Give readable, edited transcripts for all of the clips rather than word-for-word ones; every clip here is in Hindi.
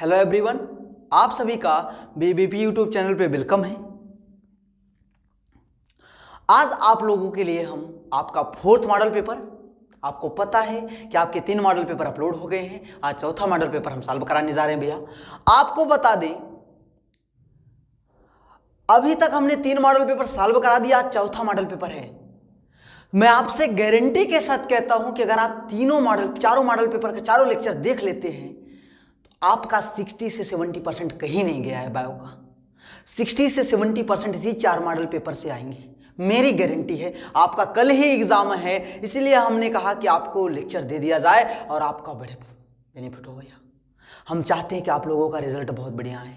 हेलो एवरीवन, आप सभी का बीबीपी यूट्यूब चैनल पे वेलकम है। आज आप लोगों के लिए हम आपका फोर्थ मॉडल पेपर, आपको पता है कि आपके 3 मॉडल पेपर अपलोड हो गए हैं। आज चौथा मॉडल पेपर हम सॉल्व कराने जा रहे हैं। भैया आपको बता दें, अभी तक हमने 3 मॉडल पेपर सॉल्व करा दिया, आज चौथा मॉडल पेपर है। मैं आपसे गारंटी के साथ कहता हूं कि अगर आप चारों मॉडल पेपर के चारों लेक्चर देख लेते हैं तो आपका 60 से 70% कहीं नहीं गया है। बायो का 60 से 70% इसी 4 मॉडल पेपर से आएंगे, मेरी गारंटी है। आपका कल ही एग्जाम है, इसलिए हमने कहा कि आपको लेक्चर दे दिया जाए और आपका बड़े बेनिफिट हो गया। हम चाहते हैं कि आप लोगों का रिजल्ट बहुत बढ़िया है,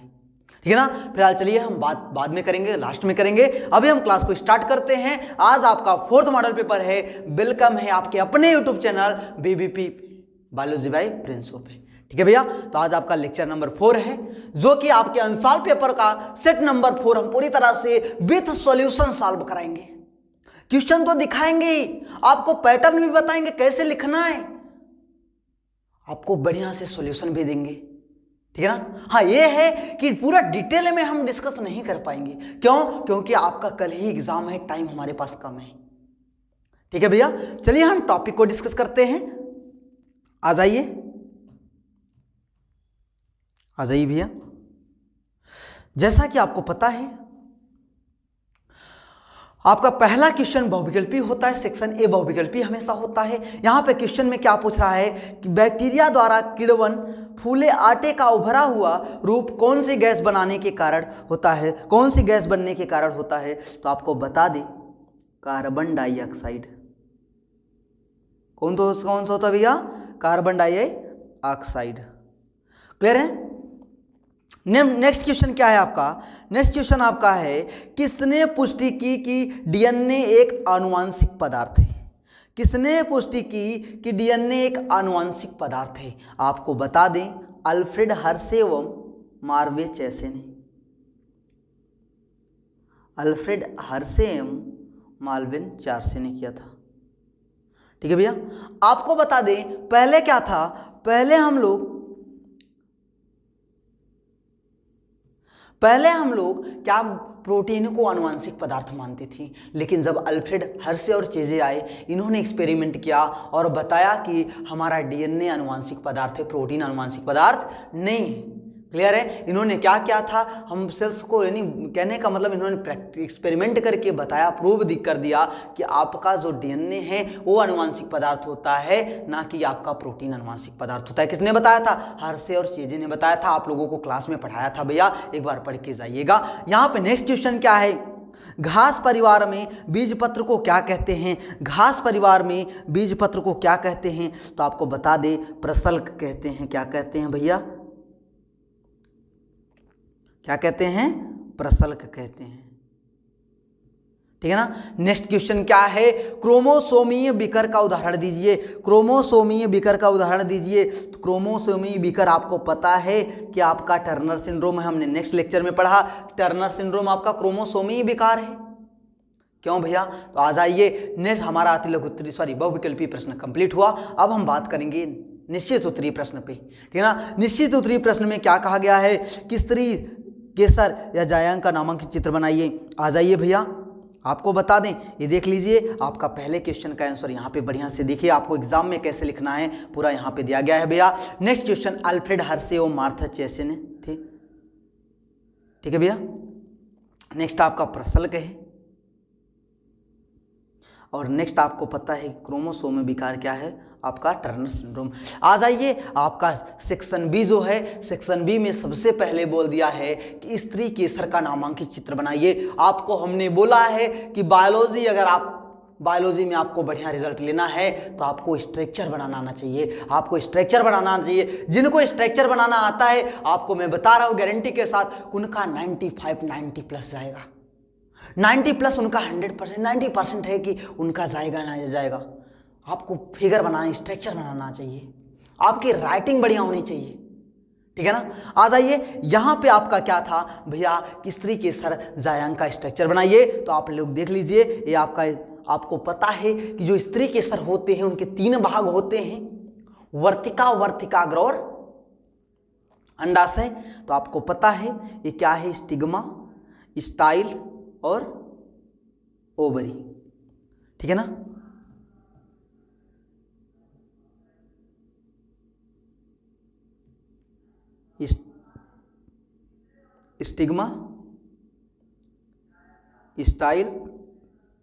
ठीक है ना। फिलहाल चलिए हम बात बाद में करेंगे, लास्ट में करेंगे। अभी हम क्लास को स्टार्ट करते हैं। आज आपका फोर्थ मॉडल पेपर है। वेलकम है आपके अपने YouTube channel BBP biology by प्रिंसो पे, ठीक है भैया। तो आज आपका लेक्चर नंबर 4 है, जो कि आपके अनसॉल्व पेपर का सेट नंबर 4 हम पूरी तरह से विथ सॉल्यूशन सॉल्व कराएंगे। क्वेश्चन तो दिखाएंगे ही, आपको पैटर्न भी बताएंगे कैसे लिखना है, आपको बढ़िया से सॉल्यूशन भी देंगे, ठीक है ना। हाँ, ये है कि पूरा डिटेल में हम डिस्कस नहीं कर पाएंगे। क्यों? क्योंकि आपका कल ही एग्जाम है, टाइम हमारे पास कम है, ठीक है भैया। चलिए हम टॉपिक को डिस्कस करते हैं। आ जाइए भैया। जैसा कि आपको पता है, आपका पहला क्वेश्चन बहुविकल्पी होता है। सेक्शन ए बहुविकल्पी हमेशा होता है। यहां पे क्वेश्चन में क्या पूछ रहा है कि बैक्टीरिया द्वारा किण्वन फूले आटे का उभरा हुआ रूप कौन सी गैस बनाने के कारण होता है, कौन सी गैस बनने के कारण होता है। तो आपको बता दें, कार्बन डाइऑक्साइड। कौन सा होता है भैया? Carbon dioxide. क्लियर है। नेक्स्ट क्वेश्चन क्या है आपका? नेक्स्ट क्वेश्चन आपका है, किसने पुष्टि की कि डीएनए एक आनुवांशिक पदार्थ है? किसने पुष्टि की कि डीएनए एक आनुवांशिक पदार्थ है? आपको बता दें, अल्फ्रेड हर्शे एवं मार्वे चेसे ने। अल्फ्रेड हर्शे एवं मार्विन चार्से ने किया था, ठीक है भैया। आपको बता दें, पहले क्या था, पहले हम लोग क्या प्रोटीन को आनुवांशिक पदार्थ मानते थे। लेकिन जब अल्फ्रेड हर्शे और चेजे आए, इन्होंने एक्सपेरिमेंट किया और बताया कि हमारा डीएनए आनुवांशिक पदार्थ है, प्रोटीन आनुवांशिक पदार्थ नहीं है। क्लियर है। इन्होंने क्या किया था, हम सेल्स को, यानी कहने का मतलब इन्होंने एक्सपेरिमेंट करके बताया, प्रूव कर दिया कि आपका जो डीएनए है वो आनुवांशिक पदार्थ होता है, ना कि आपका प्रोटीन आनुवांशिक पदार्थ होता है। किसने बताया था? हर्शे और चेजे ने बताया था। आप लोगों को क्लास में पढ़ाया था भैया, एक बार पढ़ के जाइएगा। यहाँ पे नेक्स्ट क्वेश्चन क्या है, घास परिवार में बीजपत्र को क्या कहते हैं? घास परिवार में बीजपत्र को क्या कहते हैं? तो आपको बता दे, प्रसल्क कहते हैं। क्या कहते हैं भैया? क्या कहते हैं? प्रसल्क कहते हैं, ठीक है ना। नेक्स्ट क्वेश्चन क्या है, क्रोमोसोमीय विकर का उदाहरण दीजिए। क्रोमोसोमीय विकर का उदाहरण दीजिए। तो क्रोमोसोमीय विकर आपको पता है कि आपका टर्नर सिंड्रोम है। हमने नेक्स्ट लेक्चर में पढ़ा, टर्नर सिंड्रोम आपका क्रोमोसोमीय विकार है। क्यों भैया? तो आ जाइए, नेक्स्ट हमारा बहुविकल्पी प्रश्न कंप्लीट हुआ। अब हम बात करेंगे निश्चित उत्तरीय प्रश्न पे, ठीक है ना। निश्चित उत्तरीय प्रश्न में क्या कहा गया है कि स्त्री, केसर या जायांग का नामांकित चित्र बनाइए। आ जाइए भैया, आपको बता दें, ये देख लीजिए, आपका पहले क्वेश्चन का आंसर यहाँ पे बढ़िया से देखिए। आपको एग्जाम में कैसे लिखना है पूरा यहाँ पे दिया गया है भैया। नेक्स्ट क्वेश्चन, अल्फ्रेड हर्शे और मार्था चेसे ने थे, ठीक है भैया। नेक्स्ट आपका प्रसल्क है, और नेक्स्ट आपको पता है क्रोमोसोम में विकार क्या है, आपका टर्नर सिंड्रोम। आ जाइए, आपका सेक्शन बी जो है, सेक्शन बी में सबसे पहले बोल दिया है कि स्त्री केसर का नामांकित चित्र बनाइए। आपको हमने बोला है कि बायोलॉजी, अगर आप बायोलॉजी में आपको बढ़िया रिजल्ट लेना है तो आपको स्ट्रक्चर बनाना आना चाहिए। आपको स्ट्रक्चर बनाना आना चाहिए। जिनको स्ट्रक्चर बनाना आता है, आपको मैं बता रहा हूँ गारंटी के साथ, उनका 90 प्लस जाएगा। 90 प्लस उनका 100%, 90% है कि उनका जाएगा ना जाएगा। आपको फिगर बनाना, स्ट्रक्चर बनाना चाहिए, आपकी राइटिंग बढ़िया होनी चाहिए, ठीक है ना। आ जाइए, यहां पे आपका क्या था भैया कि स्त्री केसर जायांग का स्ट्रक्चर बनाइए। तो आप लोग देख लीजिए, ये आपको पता है कि जो स्त्री केसर होते हैं उनके 3 भाग होते हैं, वर्तिका, वर्तिकाग्र और अंडाशय, तो आपको पता है ये क्या है, स्टिग्मा, स्टाइल और ओवरी, ठीक है ना। स्टिग्मा, स्टाइल,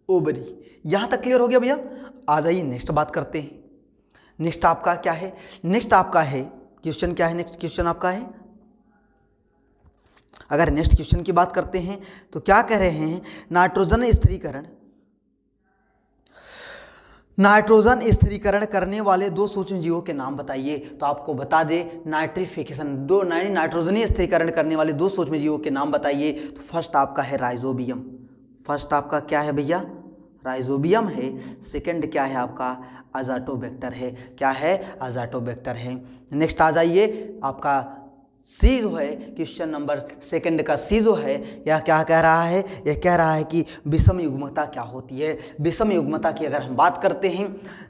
ओवरी, यहां तक क्लियर हो गया भैया। आ जाइए नेक्स्ट बात करते हैं। नेक्स्ट आपका क्या है, नेक्स्ट आपका है क्वेश्चन क्या है, नेक्स्ट क्वेश्चन आपका है, अगर नेक्स्ट क्वेश्चन की बात करते हैं तो क्या कह रहे हैं, नाइट्रोजन स्थिरीकरण, नाइट्रोजन स्थिरीकरण करने वाले दो सूक्ष्मजीवों के नाम बताइए। तो आपको बता दे नाइट्रिफिकेशन, दो नाइट्रोजन स्थिरीकरण करने वाले दो सूक्ष्मजीवों के नाम बताइए। तो फर्स्ट आपका है राइजोबियम, फर्स्ट आपका क्या है भैया, राइजोबियम है। सेकंड क्या है आपका, अजाटोबैक्टर है, क्या है, अजाटोबैक्टर है। नेक्स्ट आ जाइए, आपका सी जो है क्वेश्चन नंबर सेकंड का सी जो है, यह क्या कह रहा है, यह कह रहा है कि विषम युग्मता क्या होती है। विषम युग्मता की अगर हम बात करते हैं,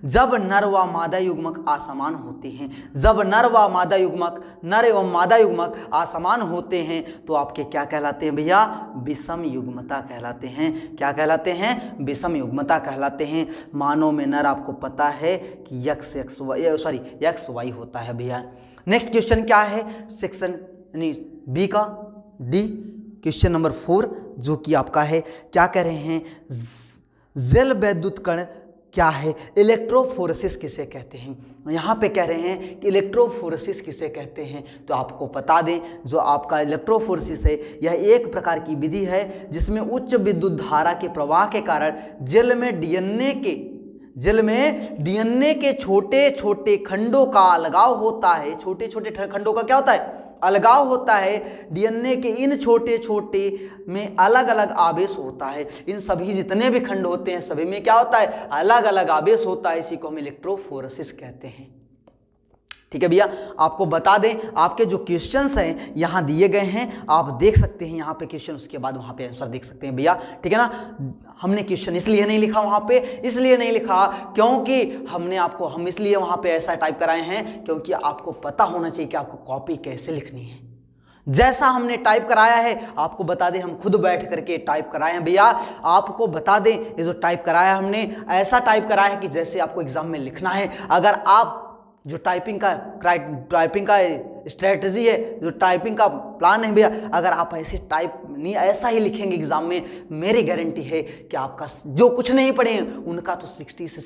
जब नर व मादा युग्मक असमान होते हैं, जब नर व मादा युग्मक, नर एवं मादा युग्मक असमान होते हैं तो आपके क्या कहलाते हैं भैया, विषम युग्मता कहलाते हैं। क्या कहलाते हैं, विषम युग्मता कहलाते हैं। मानव में नर आपको पता है कि एक्स वाई होता है भैया। नेक्स्ट क्वेश्चन क्या है, सेक्शन यानी बी का डी, क्वेश्चन नंबर 4 जो कि आपका है, क्या कह रहे हैं, जल वैद्युत कण क्या है, इलेक्ट्रोफोरेसिस किसे कहते हैं। यहाँ पे कह रहे हैं कि इलेक्ट्रोफोरेसिस किसे कहते हैं। तो आपको बता दें जो आपका इलेक्ट्रोफोरेसिस है, यह एक प्रकार की विधि है जिसमें उच्च विद्युत धारा के प्रवाह के कारण जल में डीएनए के छोटे छोटे खंडों का अलगाव होता है। छोटे छोटे खंडों का क्या होता है, अलगाव होता है। डीएनए के इन छोटे छोटे में अलग अलग आवेश होता है। इन सभी जितने भी खंड होते हैं सभी में क्या होता है, अलग अलग आवेश होता है। इसी को हम इलेक्ट्रोफोरेसिस कहते हैं। ठीक है भैया, आपको बता दें आपके जो क्वेश्चंस हैं यहाँ दिए गए हैं, आप देख सकते हैं यहाँ पे क्वेश्चन, उसके बाद वहाँ पे आंसर देख सकते हैं भैया। ठीक है ना, हमने क्वेश्चन इसलिए नहीं लिखा वहाँ पे, इसलिए नहीं लिखा क्योंकि हम इसलिए वहाँ पे ऐसा टाइप कराए हैं क्योंकि आपको पता होना चाहिए कि आपको कॉपी कैसे लिखनी है। जैसा हमने टाइप कराया है आपको बता दें, हम खुद बैठ करके टाइप कराए हैं भैया। आपको बता दें ये जो टाइप कराया हमने, ऐसा टाइप कराया है कि जैसे आपको एग्जाम में लिखना है। अगर आप जो टाइपिंग का स्ट्रेटजी है, जो टाइपिंग का प्लान है भैया, अगर आप ऐसा ही लिखेंगे एग्जाम में, मेरी गारंटी है कि आपका जो कुछ नहीं पढ़े हैं उनका तो 60 से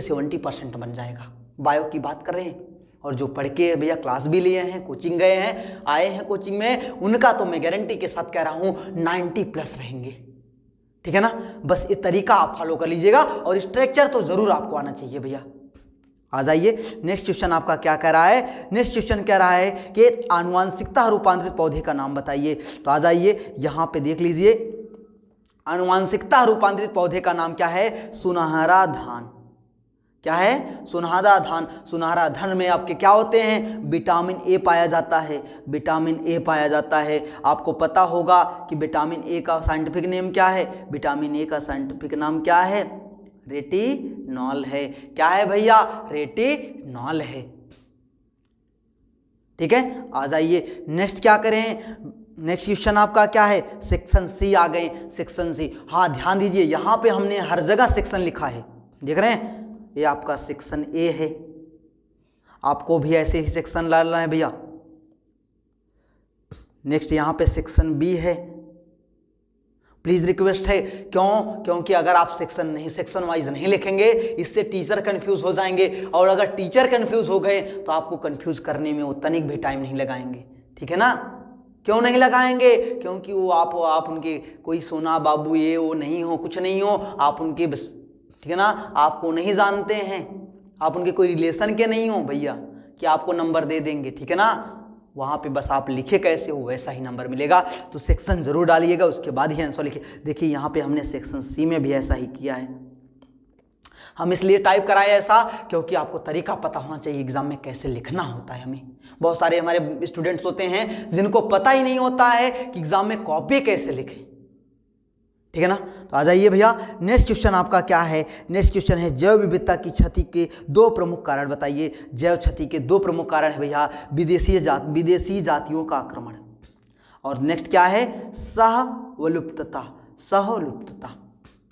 70% बन जाएगा। बायो की बात कर रहे हैं, और जो पढ़ के भैया क्लास भी लिए हैं, कोचिंग गए हैं, आए हैं कोचिंग में, उनका तो मैं गारंटी के साथ कह रहा हूँ 90+ रहेंगे। ठीक है ना, बस ये तरीका आप फॉलो कर लीजिएगा और स्ट्रक्चर तो जरूर आपको आना चाहिए भैया। आ जाइए नेक्स्ट क्वेश्चन आपका क्या कह रहा है, नेक्स्ट क्वेश्चन कह रहा है कि आनुवांशिकता रूपांतरित पौधे का नाम बताइए। तो आ जाइए यहाँ पे देख लीजिए, आनुवांशिकता रूपांतरित पौधे का नाम क्या है, सुनहरा धान। क्या है, सुनहरा धान। सुनहरा धान में आपके क्या होते हैं, विटामिन ए पाया जाता है, विटामिन ए पाया जाता है। आपको पता होगा कि विटामिन ए का साइंटिफिक नेम क्या है, विटामिन ए का साइंटिफिक नाम क्या है, रेटिनॉल है। क्या है भैया, रेटिनॉल है। ठीक है, आ जाइए नेक्स्ट क्या करें, नेक्स्ट क्वेश्चन आपका क्या है, सेक्शन सी आ गए, सेक्शन सी। हाँ ध्यान दीजिए, यहां पे हमने हर जगह सेक्शन लिखा है, देख रहे हैं, ये आपका सेक्शन ए है, आपको भी ऐसे ही सेक्शन डालना है भैया। नेक्स्ट यहां पे सेक्शन बी है। प्लीज रिक्वेस्ट है, क्योंकि अगर आप सेक्शन वाइज नहीं लिखेंगे इससे टीचर कंफ्यूज हो जाएंगे, और अगर टीचर कंफ्यूज हो गए तो आपको कंफ्यूज करने में वो तनिक भी टाइम नहीं लगाएंगे। ठीक है ना, क्यों नहीं लगाएंगे, क्योंकि वो आप उनके कोई सोना बाबू ये वो नहीं हो, कुछ नहीं हो, आप उनके बस, ठीक है ना, आपको नहीं जानते हैं, आप उनके कोई रिलेशन के नहीं हो भैया कि आपको नंबर दे देंगे। ठीक है ना, वहाँ पे बस आप लिखे कैसे हो वैसा ही नंबर मिलेगा। तो सेक्शन जरूर डालिएगा, उसके बाद ही आंसर लिखिए। देखिए यहाँ पे हमने सेक्शन सी में भी ऐसा ही किया है। हम इसलिए टाइप कराए ऐसा क्योंकि आपको तरीका पता होना चाहिए एग्जाम में कैसे लिखना होता है। हमें बहुत सारे हमारे स्टूडेंट्स होते हैं जिनको पता ही नहीं होता है कि एग्जाम में कॉपी कैसे लिखें। ठीक है ना। तो आ जाइए भैया, नेक्स्ट क्वेश्चन आपका क्या है। नेक्स्ट क्वेश्चन है जैव विविधता की क्षति के दो प्रमुख कारण बताइए। जैव क्षति के दो प्रमुख कारण है भैया, विदेशी जातियों का आक्रमण, और नेक्स्ट क्या है, सहवलुप्तता, सहलुप्तता।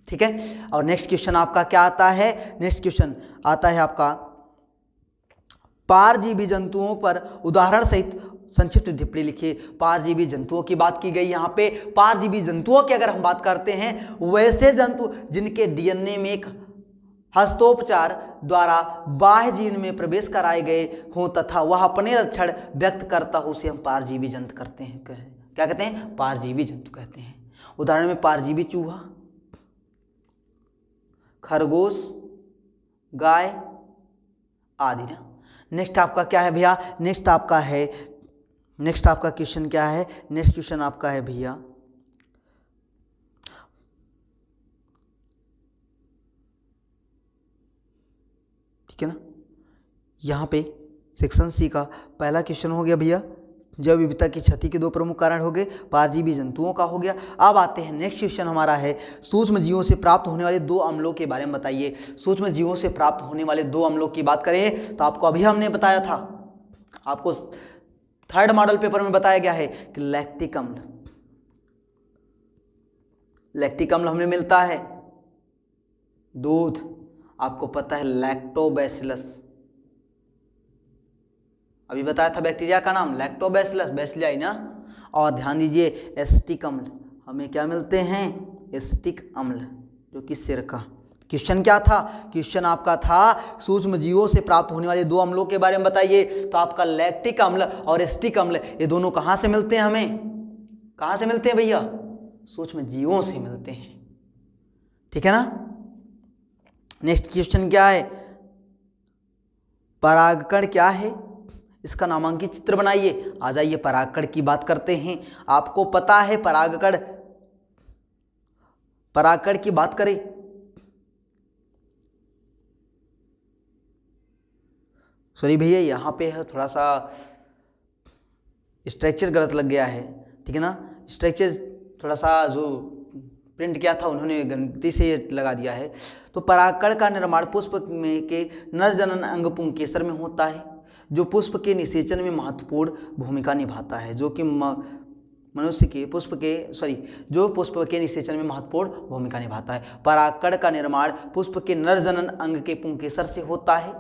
ठीक है। और नेक्स्ट क्वेश्चन आपका क्या आता है, नेक्स्ट क्वेश्चन आता है आपका पारजीवी जंतुओं पर उदाहरण सहित संक्षिप्त टिप्पणी लिखिए। पारजीवी जंतुओं की बात की गई यहाँ पे। पारजीवी जंतुओं की अगर हम बात करते हैं, वैसे जंतु जिनके डीएनए में एक हस्तोपचार द्वारा बाह्य जीन में प्रवेश कराए गए हों तथा वह अपने लक्षण व्यक्त करता हो, उसे हम पारजीवी जंतु करते हैं। क्या कहते हैं, पारजीवी जंतु कहते हैं। उदाहरण में पारजीवी चूहा, खरगोश, गाय आदि ना। नेक्स्ट आपका क्या है भैया, नेक्स्ट आपका क्वेश्चन क्या है, नेक्स्ट क्वेश्चन आपका है भैया ठीक है ना। यहाँ पे सेक्शन सी का पहला क्वेश्चन हो गया भैया, जैव विविधता की क्षति के दो प्रमुख कारण हो गए, परजीवी जंतुओं का हो गया। अब आते हैं नेक्स्ट क्वेश्चन हमारा है सूक्ष्म जीवों से प्राप्त होने वाले दो अम्लों के बारे में बताइए। सूक्ष्म जीवों से प्राप्त होने वाले दो अम्लों की बात करें तो आपको अभी हमने बताया था, आपको थर्ड मॉडल पेपर में बताया गया है कि लैक्टिक अम्ल, लैक्टिक अम्ल हमें मिलता है दूध, आपको पता है लैक्टोबैसिलस, अभी बताया था बैक्टीरिया का नाम लैक्टोबैसिलस बैसिलाई ना। और ध्यान दीजिए एसिटिक अम्ल हमें क्या मिलते हैं, एसिटिक अम्ल, जो कि सिरका। क्वेश्चन क्या था, क्वेश्चन आपका था सूक्ष्म जीवों से प्राप्त होने वाले दो अम्लों के बारे में बताइए। तो आपका लैक्टिक अम्ल और एसिटिक अम्ल ये दोनों कहाँ से मिलते हैं, हमें कहाँ से मिलते हैं भैया, सूक्ष्म जीवों से मिलते हैं। ठीक है ना। नेक्स्ट क्वेश्चन क्या है, परागकण क्या है, इसका नामांकित चित्र बनाइए। आ जाइए परागकण की बात करते हैं। आपको पता है परागकण, परागकण की बात करें सॉरी भैया यहाँ पे है थोड़ा सा स्ट्रक्चर गलत लग गया है, ठीक है ना। स्ट्रक्चर थोड़ा सा जो प्रिंट किया था उन्होंने गलती से लगा दिया है। तो परागकण का निर्माण पुष्प में के नर जनन अंग पुंकेसर में होता है, जो पुष्प के निषेचन में महत्वपूर्ण भूमिका निभाता है, जो कि मनुष्य के जो पुष्प के निषेचन में महत्वपूर्ण भूमिका निभाता है। परागकण का निर्माण पुष्प के नर जनन अंग के पुंकेसर से होता है।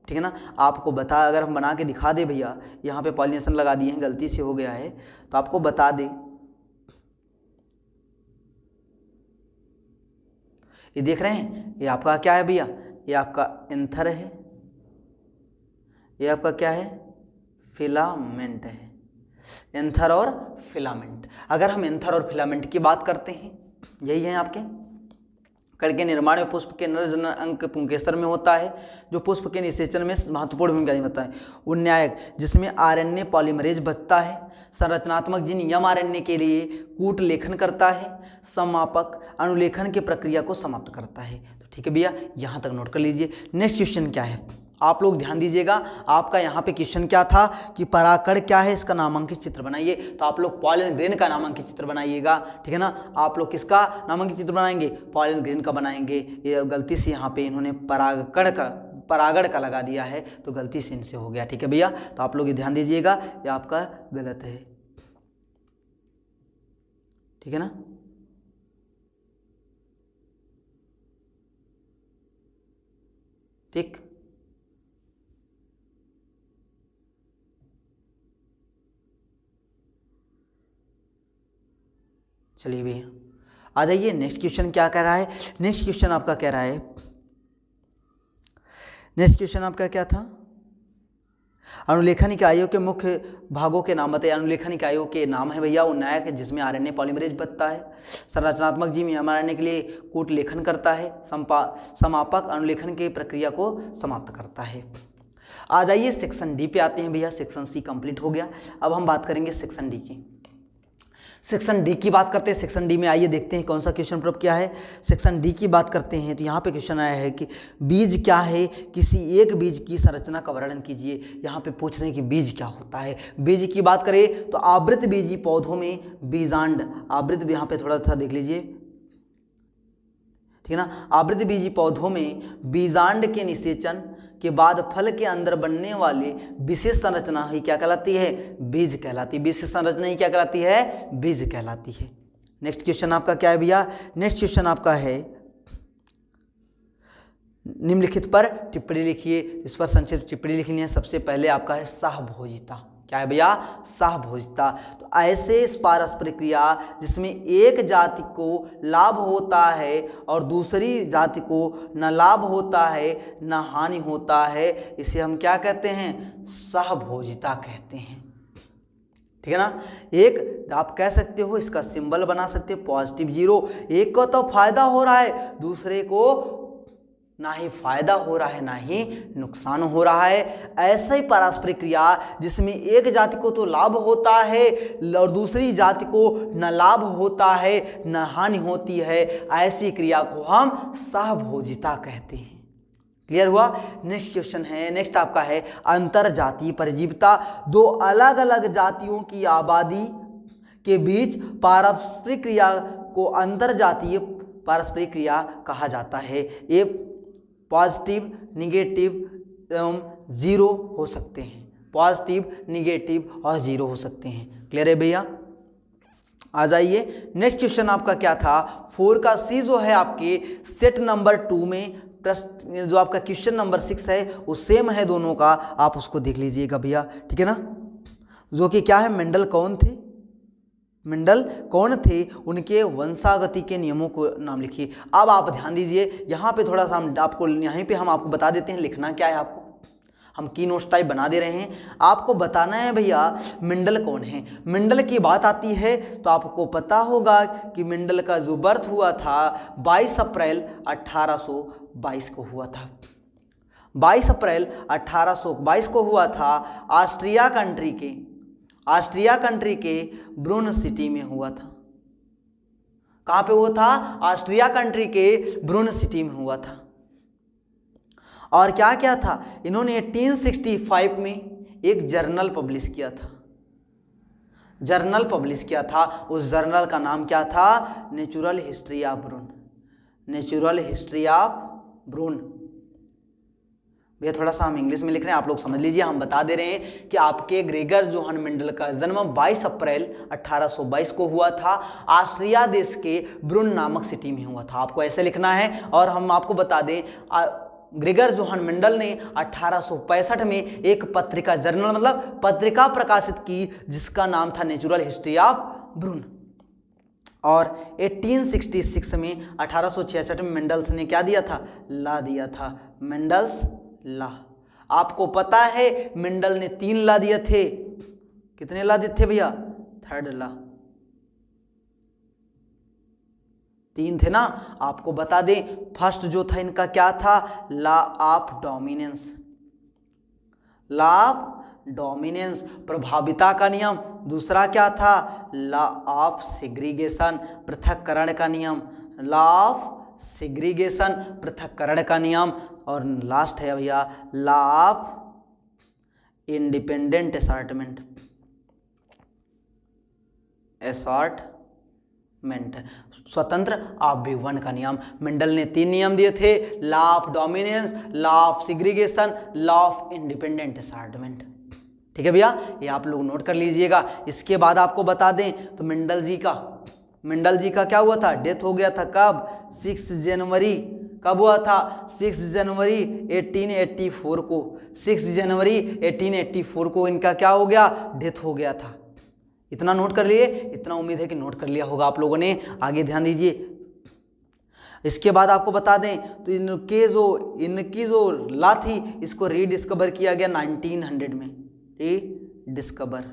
ठीक है ना। आपको बता, अगर हम बना के दिखा दे भैया, यहाँ पे पॉलिनेशन लगा दिए हैं, गलती से हो गया है, तो आपको बता दें, ये देख रहे हैं, ये आपका क्या है भैया, ये आपका एंथर है, ये आपका क्या है, फिलामेंट है। एंथर और फिलामेंट, अगर हम एंथर और फिलामेंट की बात करते हैं, यही है आपके कण के निर्माण में पुष्प के नर जनन अंग पुंकेसर में होता है, जो पुष्प के निषेचन में महत्वपूर्ण भूमिका निभाता है। उन्नायक जिसमें आरएनए पॉलीमरेज बचता है, संरचनात्मक जीन एमआरएनए के लिए कूट लेखन करता है, समापक अनुलेखन की प्रक्रिया को समाप्त करता है। तो ठीक है भैया, यहाँ तक नोट कर लीजिए। नेक्स्ट क्वेश्चन क्या है, आप लोग ध्यान दीजिएगा। आपका यहाँ पे क्वेश्चन क्या था कि परागकण क्या है, इसका नामांकित चित्र बनाइए। तो आप लोग पॉलन ग्रेन का नामांकित चित्र बनाइएगा। ठीक है ना। आप लोग किसका नामांकित चित्र बनाएंगे, पॉलन ग्रेन का बनाएंगे। ये गलती से यहाँ पे इन्होंने परागण का लगा दिया है, तो गलती से इनसे हो गया। ठीक है भैया, तो आप लोग ये ध्यान दीजिएगा, ये आपका गलत है। ठीक है ना। ठीक, चलिए भैया आ जाइए। नेक्स्ट क्वेश्चन क्या कह रहा है, नेक्स्ट क्वेश्चन आपका कह रहा है, नेक्स्ट क्वेश्चन आपका क्या था, अनुलेखन इकाइयों के मुख्य भागों के नाम बताइए। अनुलेखन इकाइयों के नाम है भैया उन्नायक, जिसमें आरएनए पॉलीमरेज बचता है, संरचनात्मक जीन एमआरएनए के लिए कूट लेखन करता है, समापक अनुलेखन की प्रक्रिया को समाप्त करता है। आ जाइए सेक्शन डी पे आते हैं भैया। सेक्शन सी कंप्लीट हो गया, अब हम बात करेंगे सेक्शन डी की। सेक्शन डी की बात करते हैं। सेक्शन डी में आइए देखते हैं कौन सा क्वेश्चन प्रॉब्लम क्या है। सेक्शन डी की बात करते हैं तो यहाँ पे क्वेश्चन आया है कि बीज क्या है, किसी एक बीज की संरचना का वर्णन कीजिए। यहाँ पे पूछ रहे हैं कि बीज क्या होता है। बीज की बात करें तो आवृत बीजी पौधों में बीजांड, आवृत यहाँ पे थोड़ा सा देख लीजिए, ठीक है ना। आवृतबीजी पौधों में बीजांड के निषेचन के बाद फल के अंदर बनने वाले विशेष संरचना ही क्या कहलाती है? बीज कहलाती है। विशेष संरचना ही क्या कहलाती है? बीज कहलाती है। नेक्स्ट क्वेश्चन आपका क्या है भैया? नेक्स्ट क्वेश्चन आपका है, निम्नलिखित पर टिप्पणी लिखिए। इस पर संक्षिप्त टिप्पणी लिखनी है। सबसे पहले आपका है सहभोजिता। क्या है भैया? सहभोजिता। तो ऐसे पारस्परिक क्रिया जिसमें एक जाति को लाभ होता है और दूसरी जाति को न लाभ होता है न हानि होता है, इसे हम क्या कहते हैं? सहभोजिता कहते हैं। ठीक है ना। एक आप कह सकते हो, इसका सिंबल बना सकते हो पॉजिटिव 0। एक को तो फायदा हो रहा है, दूसरे को ना ही फायदा हो रहा है ना ही नुकसान हो रहा है। ऐसा ही पारस्परिक क्रिया जिसमें एक जाति को तो लाभ होता है और दूसरी जाति को न लाभ होता है न हानि होती है, ऐसी क्रिया को हम सहभोजिता कहते हैं। क्लियर हुआ। नेक्स्ट क्वेश्चन है, नेक्स्ट आपका है अंतर जातीय परजीविता। दो अलग अलग जातियों की आबादी के बीच पारस्परिक क्रिया को अंतर जातीय पारस्परिक क्रिया कहा जाता है। ये पॉजिटिव, निगेटिव एवं 0 हो सकते हैं। पॉजिटिव, निगेटिव और 0 हो सकते हैं। क्लियर है भैया? आ जाइए। नेक्स्ट क्वेश्चन आपका क्या था? 4 का C जो है आपके सेट नंबर 2 में प्रश्न जो आपका क्वेश्चन नंबर 6 है वो सेम है दोनों का, आप उसको देख लीजिएगा भैया। ठीक है ना। जो कि क्या है? मेंडल कौन थे? मेंडल कौन थे? उनके वंशागति के नियमों को नाम लिखिए। अब आप ध्यान दीजिए, यहाँ पे थोड़ा सा हम आपको हम आपको बता देते हैं लिखना क्या है। आपको हम की नोट्स टाइप बना दे रहे हैं। आपको बताना है भैया मेंडल कौन है। मेंडल की बात आती है तो आपको पता होगा कि मेंडल का जो बर्थ हुआ था 22 अप्रैल 1822 को हुआ था। 22 अप्रैल 1822 को हुआ था। ऑस्ट्रिया कंट्री के ब्रून सिटी में हुआ था। कहाँ पे हुआ था? ऑस्ट्रिया कंट्री के ब्रून सिटी में हुआ था। और क्या क्या था? इन्होंने 1865 में एक जर्नल पब्लिश किया था। उस जर्नल का नाम क्या था? नेचुरल हिस्ट्री ऑफ ब्रून। नेचुरल हिस्ट्री ऑफ ब्रून। भैया थोड़ा सा हम इंग्लिश में लिख रहे हैं, आप लोग समझ लीजिए। हम बता दे रहे हैं कि आपके ग्रेगर जोहान मेंडल का जन्म 22 अप्रैल 1822 को हुआ था। ऑस्ट्रिया देश के ब्रून नामक सिटी में हुआ था। आपको ऐसे लिखना है। और हम आपको बता दें ग्रेगर जोहान मेंडल ने 1865 में एक पत्रिका, जर्नल मतलब पत्रिका प्रकाशित की जिसका नाम था नेचुरल हिस्ट्री ऑफ ब्रून। और 1866 में 1866 में मेंडल्स ने क्या दिया था? ला दिया था। मेंडल्स ला। आपको पता है मेंडल ने 3 ला दिए थे। कितने ला दिए थे भैया? 3rd ला। 3 थे ना। आपको बता दें फर्स्ट जो था इनका क्या था? Law of dominance. Law of dominance, प्रभाविता का नियम। दूसरा क्या था? लॉ ऑफ सेग्रीगेशन, पृथक्करण का नियम। लॉ ऑफ सेग्रीगेशन, पृथक्करण का नियम। और लास्ट है भैया लॉ ऑफ इंडिपेंडेंट असॉर्टमेंट। स्वतंत्र आव्यूहन का नियम। मेंडल ने 3 नियम दिए थे, law of dominance, law of segregation, law of independent assortment. ठीक है भैया, ये आप लोग नोट कर लीजिएगा। इसके बाद आपको बता दें तो मेंडल जी का क्या हुआ था? डेथ हो गया था। कब? 6 जनवरी। कब हुआ था? 6 जनवरी 1884 को। 6 जनवरी 1884 को इनका क्या हो गया? डेथ हो गया था। इतना नोट कर लिए, इतना उम्मीद है कि नोट कर लिया होगा आप लोगों ने। आगे ध्यान दीजिए। इसके बाद आपको बता दें तो इनकी जो लॉ थी इसको रीडिस्कवर किया गया 1900 में। रीडिस्कवर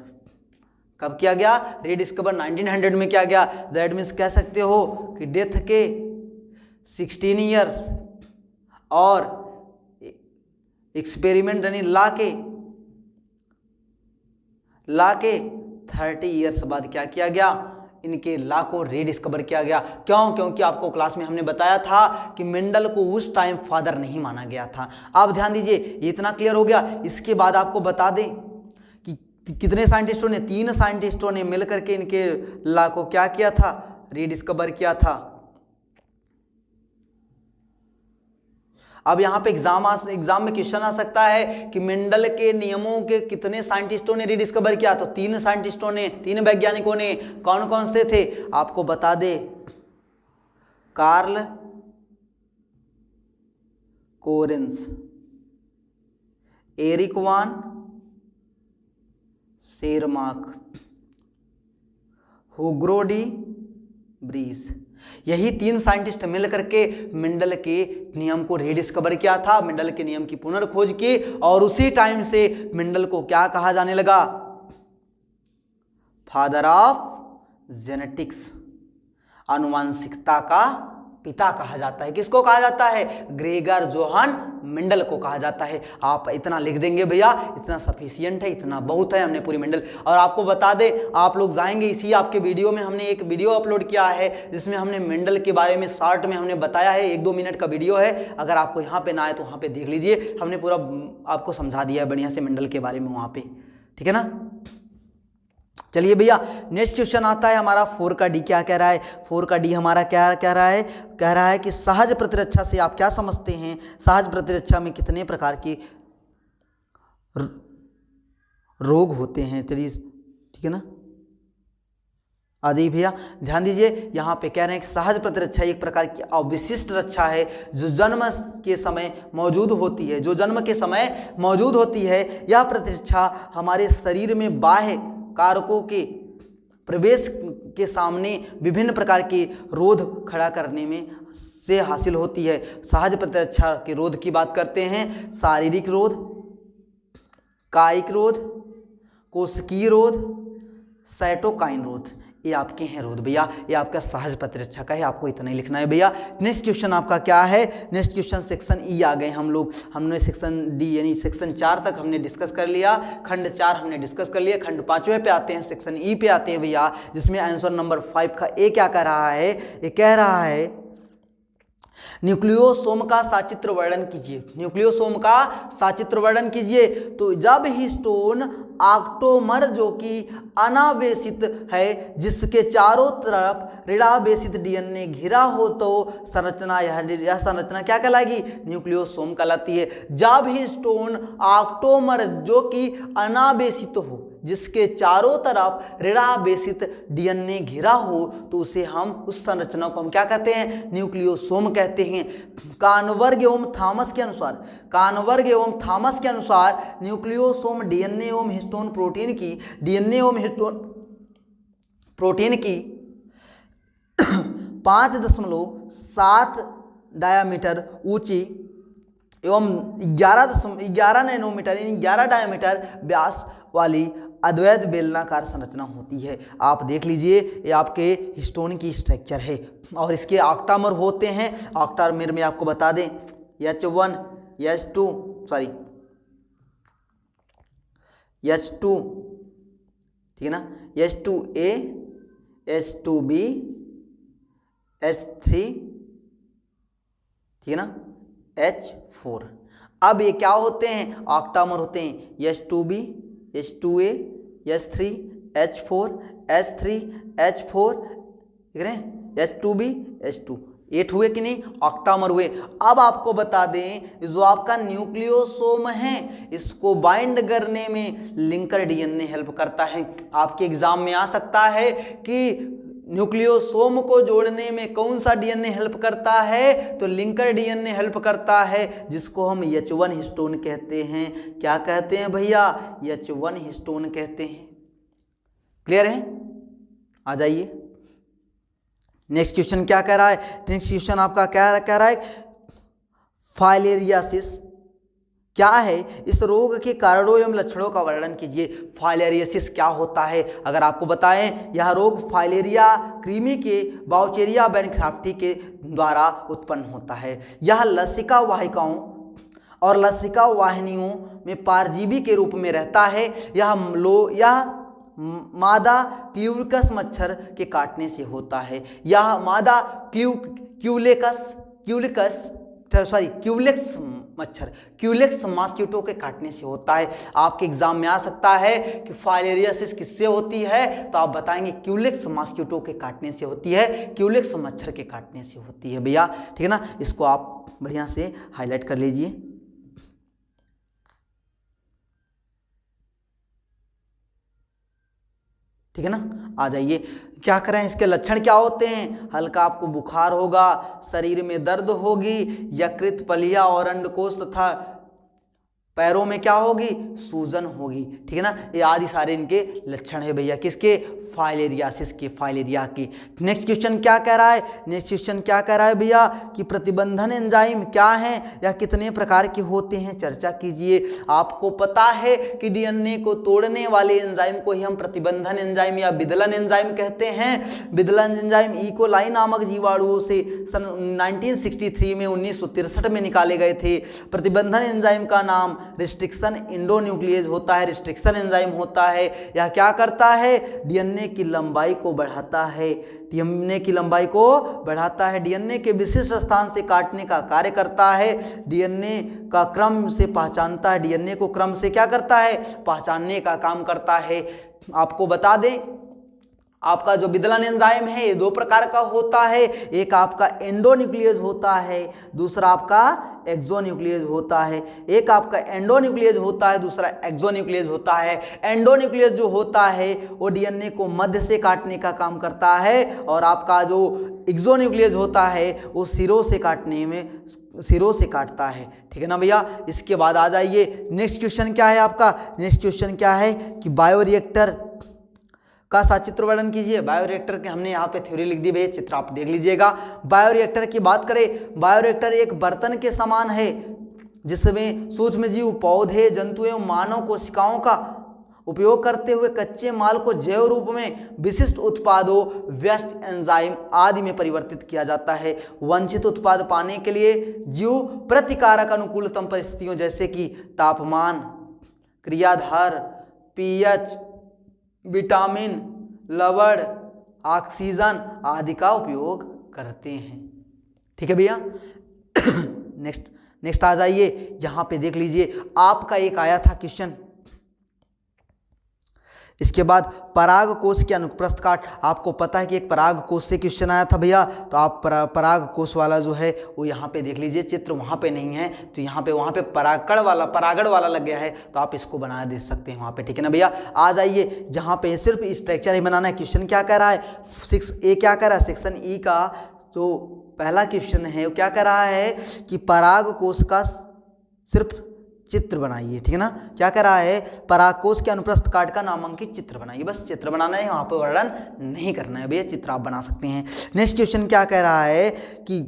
कब किया गया? रीडिस्कवर 1900 में किया गया। दैट मीन्स कह सकते हो कि डेथ के 16 ईयर्स और एक्सपेरिमेंट यानी ला के 30 ईयर्स बाद क्या किया गया? इनके लॉ को रीडिस्कवर किया गया। क्यों? क्योंकि आपको क्लास में हमने बताया था कि मेंडल को उस टाइम फादर नहीं माना गया था। अब ध्यान दीजिए, इतना क्लियर हो गया। इसके बाद आपको बता दें कि कितने साइंटिस्टों ने, 3 साइंटिस्टों ने मिलकर के इनके लॉ को क्या किया था? रीडिस्कवर किया था। अब यहाँ पे एग्जाम में क्वेश्चन आ सकता है कि मेंडल के नियमों के कितने साइंटिस्टों ने रिडिस्कवर किया, तो 3 साइंटिस्टों ने, 3 वैज्ञानिकों ने। कौन कौन से थे आपको बता दे, कार्ल कोरेंस, एरिक वान शेरमार्क, हुगो डी ब्रीज। यही 3 साइंटिस्ट मिलकर के मेंडल के नियम को रीडिस्कवर किया था, मेंडल के नियम की पुनर्खोज की, और उसी टाइम से मेंडल को क्या कहा जाने लगा, फादर ऑफ जेनेटिक्स, आनुवांशिकता का पिता कहा जाता है। किसको कहा जाता है, ग्रेगर जोहान मेंडल को कहा जाता है। आप इतना लिख देंगे भैया, इतना सफिशियंट है, इतना बहुत है, हमने पूरी मेंडल। और आपको बता दें, आप लोग जाएंगे इसी आपके वीडियो में, हमने एक वीडियो अपलोड किया है जिसमें हमने मेंडल के बारे में शॉर्ट में हमने बताया है, 1-2 मिनट का वीडियो है। अगर आपको यहाँ पे ना आए तो वहाँ पे देख लीजिए, हमने पूरा आपको समझा दिया है बढ़िया से मेंडल के बारे में वहाँ पे, ठीक है ना। चलिए भैया, नेक्स्ट क्वेश्चन आता है हमारा 4 का डी। क्या कह रहा है, 4 का डी हमारा क्या कह रहा है, कह रहा है कि सहज प्रतिरक्षा से आप क्या समझते हैं, सहज प्रतिरक्षा में कितने प्रकार के रोग होते हैं। चलिए ठीक है ना, आ जाइए भैया, ध्यान दीजिए। यहाँ पे कह रहे हैं कि सहज प्रतिरक्षा एक प्रकार की अविशिष्ट रक्षा है जो जन्म के समय मौजूद होती है, जो जन्म के समय मौजूद होती है। यह प्रतिरक्षा हमारे शरीर में बाह्य कारकों के प्रवेश के सामने विभिन्न प्रकार के रोध खड़ा करने में से हासिल होती है। सहज प्रतिरक्षा के रोध की बात करते हैं, शारीरिक रोध, कायिक रोध, कोशिकीय रोध, साइटोकाइन रोध, ये आपके हैं रोध भैया, ये आपका सहज प्रतिरक्षा का है, आपको इतना ही लिखना है भैया। नेक्स्ट क्वेश्चन आपका क्या है, नेक्स्ट क्वेश्चन सेक्शन ई आ गए हम लोग। हमने सेक्शन डी यानी सेक्शन 4 तक हमने डिस्कस कर लिया, खंड 4 हमने डिस्कस कर लिया, खंड 5वें पे आते हैं, सेक्शन ई पे आते हैं भैया, जिसमें आंसर नंबर 5 का ए क्या कह रहा है, ये कह रहा है न्यूक्लियोसोम का साचित्र वर्णन कीजिए। न्यूक्लियोसोम का साचित्र वर्णन कीजिए। तो जब हिस्टोन ऑक्टोमर जो कि अनावेशित है, जिसके चारों तरफ ऋणावेशित डीएनए घिरा हो, तो संरचना यह संरचना क्या कहलाएगी, न्यूक्लियोसोम कहलाती है। जब हिस्टोन ऑक्टोमर जो कि अनावेशित हो, जिसके चारों तरफ ऋणावेशित डीएनए घिरा हो, तो उसे हम, उस संरचना को हम क्या कहते हैं, न्यूक्लियोसोम कहते हैं। कानबर्ग एवं थॉमस के अनुसार, कानबर्ग एवं थॉमस के अनुसार न्यूक्लियोसोम डीएनए एवं हिस्टोन प्रोटीन की, डीएनए एवं हिस्टोन प्रोटीन की 5.7 डायामीटर ऊंची एवं 11 नैनोमीटर यानी 11 डायमीटर व्यास वाली अद्वैत बेलनाकार संरचना होती है। आप देख लीजिए, ये आपके हिस्टोन की स्ट्रक्चर है और इसके ऑक्टामर होते हैं। ऑक्टामर में आपको बता दें H1 H2 ठीक है ना, H2A H2B H3 ठीक है ना, H4। अब ये क्या होते हैं, ऑक्टामर होते हैं, H2B H2A H3 H4 H3 H4 देख रहे हैं, H2B H2, 8 हुए कि नहीं, ऑक्टामर हुए। अब आपको बता दें, जो आपका न्यूक्लियोसोम है, इसको बाइंड करने में लिंकर डीएनए हेल्प करता है। आपके एग्जाम में आ सकता है कि न्यूक्लियोसोम को जोड़ने में कौन सा डीएनए हेल्प करता है, तो लिंकर डीएनए हेल्प करता है, जिसको हम H1 हिस्टोन कहते हैं। क्या कहते हैं भैया, H1 हिस्टोन कहते हैं। क्लियर है, आ जाइए। नेक्स्ट क्वेश्चन क्या कह रहा है, नेक्स्ट क्वेश्चन आपका क्या कह रहा है, फाइलेरियासिस क्या है, इस रोग के कारणों एवं लक्षणों का वर्णन कीजिए। फाइलेरियासिस क्या होता है, अगर आपको बताएं, यह रोग फाइलेरिया कृमि के बाउचेरिया बैनक्राफ्टी के द्वारा उत्पन्न होता है। यह लसिका वाहिकाओं और लसिका वाहिनियों में परजीवी के रूप में रहता है। यह मादा क्यूलिकस मच्छर के काटने से होता है। यह मादा क्यूलिक्स मच्छर, क्यूलेक्स मॉस्किटो के काटने से होता है। आपके एग्जाम में आ सकता है कि फाइलेरियासिस किससे होती है, तो आप बताएंगे क्यूलेक्स मॉस्किटो के काटने से होती है, क्यूलेक्स मच्छर के काटने से होती है भैया, ठीक है ना। इसको आप बढ़िया से हाईलाइट कर लीजिए। ठीक है ना, आ जाइए। क्या करें, इसके लक्षण क्या होते हैं? हल्का आपको बुखार होगा, शरीर में दर्द होगी, यकृत, पलिया और अंडकोश तथा पैरों में क्या होगी? सूजन होगी, ठीक है ना। ये आदि सारे इनके लक्षण है भैया, किसके? फाइलेरियासिस के, फाइलेरिया के। नेक्स्ट क्वेश्चन क्या कह रहा है? नेक्स्ट क्वेश्चन क्या कह रहा है भैया कि प्रतिबंधन एंजाइम क्या है या कितने प्रकार के होते हैं, चर्चा कीजिए। आपको पता है कि डीएनए को तोड़ने वाले एंजाइम को ही हम प्रतिबंधन एंजाइम या विदलन एंजाइम कहते हैं। विदलन एंजाइम इकोलाई नामक जीवाणुओं से सन 1963 में 1963 में निकाले गए थे। प्रतिबंधन एंजाइम का नाम रिस्ट्रिक्शन एंडोन्यूक्लियेज होता है, रिस्ट्रिक्शन एंजाइम होता है। यह क्या करता है? डीएनए की लंबाई को बढ़ाता है, डीएनए की लंबाई को बढ़ाता है, डीएनए के विशिष्ट स्थान से काटने का कार्य करता है, डीएनए का क्रम से पहचानता है, डीएनए को क्रम से क्या करता है? पहचानने का काम करता है। आपको बता दें, आपका जो विदलन एंजाइम है ये दो प्रकार का होता है, एक आपका एंडोन्यूक्लियेज होता है, दूसरा आपका एक्सोन्यूक्लियेज होता है। एक आपका एंडोन्यूक्लियेज होता है, दूसरा एक्सोन्यूक्लियेज होता है। एंडोन्यूक्लियेज जो होता है वो डीएनए को मध्य से काटने का काम करता है, और आपका जो एक्सोन्यूक्लियेज होता है वो सिरों से काटने में, सिरों से काटता है, ठीक है ना भैया। इसके बाद आ जाइए, नेक्स्ट क्वेश्चन क्या है आपका? नेक्स्ट क्वेश्चन क्या है कि बायोरिएक्टर का सचित्र वर्णन कीजिए। बायोरिएक्टर के हमने यहाँ पे थ्योरी लिख दी भैया, चित्र आप देख लीजिएगा। बायोरिएक्टर की बात करें, बायोरिएक्टर एक बर्तन के समान है जिसमें सूक्ष्म जीव, पौधे, जंतु एवं मानव कोशिकाओं का उपयोग करते हुए कच्चे माल को जैव रूप में विशिष्ट उत्पादों, व्यस्त एंजाइम आदि में परिवर्तित किया जाता है। वांछित उत्पाद पाने के लिए जीव प्रतिकारक अनुकूलतम परिस्थितियों जैसे कि तापमान, क्रियाधार, पीएच, विटामिन, लवण, ऑक्सीजन आदि का उपयोग करते हैं, ठीक है भैया। नेक्स्ट आ जाइए, यहां पे देख लीजिए, आपका एक आया था क्वेश्चन। इसके बाद पराग कोश के अनुप्रस्थ काट। आपको पता है कि एक पराग कोश से क्वेश्चन आया था भैया, तो आप पराग कोश वाला जो है वो यहाँ पे देख लीजिए, चित्र वहाँ पे नहीं है तो यहाँ पे, वहाँ पे परागण वाला लग गया है, तो आप इसको बना दे सकते हैं वहाँ पे, ठीक है ना भैया। आ जाइए, यहाँ पे सिर्फ स्ट्रक्चर ही बनाना है। क्वेश्चन क्या कह रहा है? 6A क्या कह रहा है? सेक्शन ई का जो पहला क्वेश्चन है वो क्या कह रहा है कि पराग कोश का सिर्फ चित्र बनाइए, ठीक है ना। क्या कह रहा है? परागकोश के अनुप्रस्थ काट का नामांकित चित्र बनाइए, बस चित्र बनाना है, वहाँ पर वर्णन नहीं करना है भैया, चित्र आप बना सकते हैं। नेक्स्ट क्वेश्चन क्या कह रहा है कि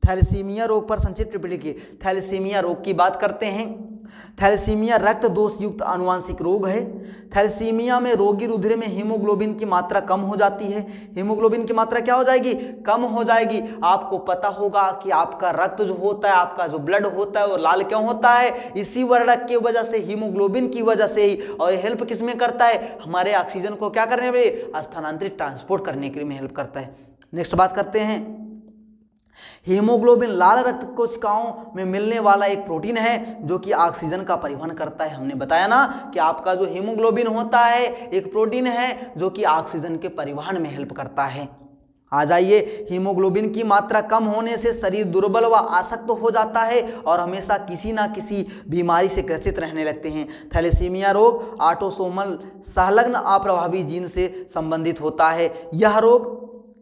थैलेसीमिया रोग पर संक्षिप्त टिप्पणी लिखिए। थैलेसीमिया रोग की बात करते हैं। थैलेसीमिया रक्त दोष युक्त आनुवांशिक रोग है। थैलेसीमिया में रोगी रुधिर में हीमोग्लोबिन की मात्रा कम हो जाती है। हीमोग्लोबिन की मात्रा क्या हो जाएगी? कम हो जाएगी। आपको पता होगा कि आपका रक्त जो होता है, आपका जो ब्लड होता है वो लाल क्यों होता है? इसी वर्णक की वजह से, हीमोग्लोबिन की वजह से ही। और हेल्प किसमें करता है? हमारे ऑक्सीजन को क्या करने में, स्थानांतरित, ट्रांसपोर्ट करने के लिए हेल्प करता है। नेक्स्ट बात करते हैं, हीमोग्लोबिन लाल रक्त कोशिकाओं में मिलने वाला एक प्रोटीन है जो कि ऑक्सीजन का परिवहन करता है। हमने बताया ना कि आपका जो हीमोग्लोबिन होता है एक प्रोटीन है जो कि ऑक्सीजन के परिवहन में हेल्प करता है। आ जाइए, हीमोग्लोबिन की मात्रा कम होने से शरीर दुर्बल व आसक्त हो जाता है और हमेशा किसी ना किसी बीमारी से ग्रसित रहने लगते हैं। थैलेसीमिया रोग ऑटोसोमल संलग्न अप्रभावी जीन से संबंधित होता है।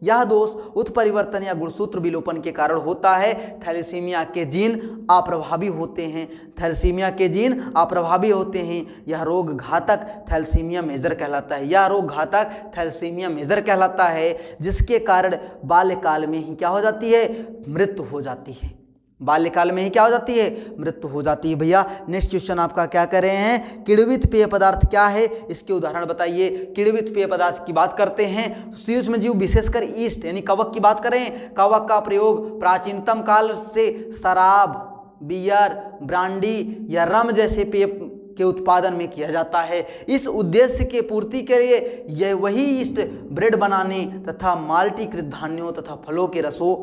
यह दोष उत्परिवर्तन या गुणसूत्र विलोपन के कारण होता है। थैलेसीमिया के जीन अप्रभावी होते हैं। थैलेसीमिया के जीन अप्रभावी होते हैं। यह रोग घातक थैलेसीमिया मेजर कहलाता है। यह रोग घातक थैलेसीमिया मेजर कहलाता है, जिसके कारण बाल्यकाल में ही क्या हो जाती है? मृत्यु हो जाती है। बाल्यकाल में ही क्या हो जाती है? मृत्यु हो जाती है भैया। नेक्स्ट क्वेश्चन आपका क्या कर रहे हैं? किण्वित पेय पदार्थ क्या है, इसके उदाहरण बताइए। किण्वित पेय पदार्थ की बात करते हैं, सूक्ष्म जीव विशेषकर ईस्ट यानी कवक की बात करें। कवक का प्रयोग प्राचीनतम काल से शराब, बियर, ब्रांडी या रम जैसे पेय के उत्पादन में किया जाता है। इस उद्देश्य के पूर्ति के लिए यह वही ईस्ट ब्रेड बनाने तथा माल्टीकृत धान्यों तथा फलों के रसों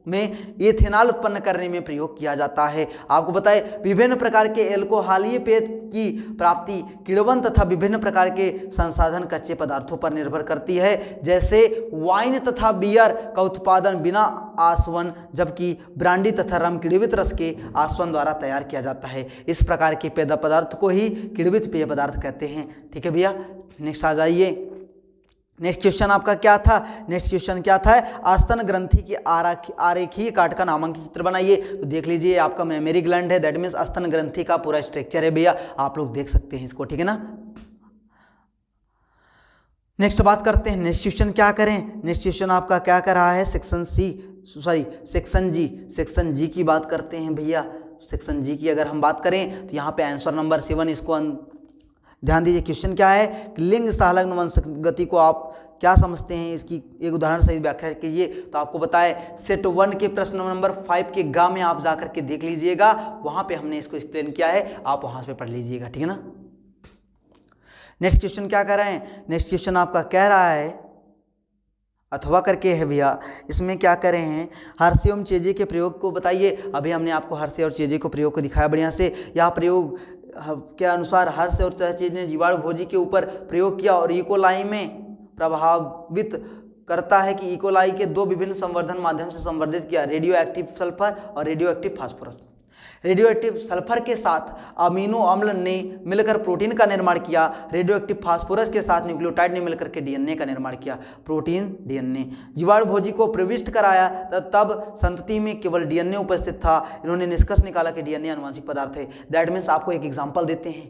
में एथेनॉल उत्पन्न करने में प्रयोग किया जाता है। आपको बताएं विभिन्न प्रकार के एल्कोहलीय पेय की प्राप्ति किण्वन तथा विभिन्न प्रकार के संसाधन कच्चे पदार्थों पर निर्भर करती है, जैसे वाइन तथा बियर का उत्पादन बिना आसवन जबकि ब्रांडी तथा रम किण्वित रस के आसवन द्वारा तैयार किया जाता है। इस प्रकार के पेय पदार्थ को ही किण्वित पेय पदार्थ कहते हैं। ठीक है भैया, नेक्स्ट आ जाइए। नेक्स्ट क्वेश्चन आपका क्या था? नेक्स्ट क्वेश्चन क्या था? आस्तन ग्रंथि की आरेखीय काट का नामांकित चित्र बनाइए। तो देख लीजिए आपका मेमोरी ग्लैंड है, दैट मीन्स आस्तन ग्रंथि का पूरा स्ट्रक्चर है भैया, आप लोग देख सकते हैं इसको। ठीक है ना। नेक्स्ट बात करते हैं, नेक्स्ट क्वेश्चन क्या करें? नेक्स्ट क्वेश्चन आपका क्या कर रहा है? सेक्शन जी की बात करते हैं भैया। सेक्शन जी की अगर हम बात करें तो यहाँ पे आंसर नंबर 7 इसको ध्यान दीजिए। क्वेश्चन क्या है? लिंग संलग्न वंशगति को आप क्या समझते हैं? इसकी एक उदाहरण सहित व्याख्या कीजिए। तो आपको बताए सेट 1 के प्रश्न नंबर 5 के गा में आप जाकर के देख लीजिएगा, वहां पे हमने इसको एक्सप्लेन किया है, आप वहां पे पढ़ लीजिएगा। ठीक है ना। नेक्स्ट क्वेश्चन क्या कर रहे हैं? नेक्स्ट क्वेश्चन आपका कह रहा है अथवा करके है भैया, इसमें क्या कर रहे हैं? हर्षे एवं चेजे के प्रयोग को बताइए। अभी हमने आपको हर्षे और चेजे को प्रयोग को दिखाया बढ़िया से। यह प्रयोग के अनुसार हर्ष और चेज ने जीवाणु भोजी के ऊपर प्रयोग किया और इकोलाई में प्रभावित करता है कि इकोलाई के 2 विभिन्न संवर्धन माध्यम से संवर्धित किया, रेडियो एक्टिव सल्फर और radio active phosphorus. Radio active sulphur के साथ अमीनो अम्ल ने मिलकर प्रोटीन का निर्माण किया, रेडियो एक्टिव फास्फोरस के साथ न्यूक्लियोटाइड ने मिलकर के डीएनए का निर्माण किया। प्रोटीन डीएनए जीवाणु भोजी को प्रविष्ट कराया, तब संतति में केवल डीएनए उपस्थित था। इन्होंने निष्कर्ष निकाला कि डीएनए आनुवंशिक पदार्थ है। दैट मीन्स आपको एक एग्जाम्पल देते हैं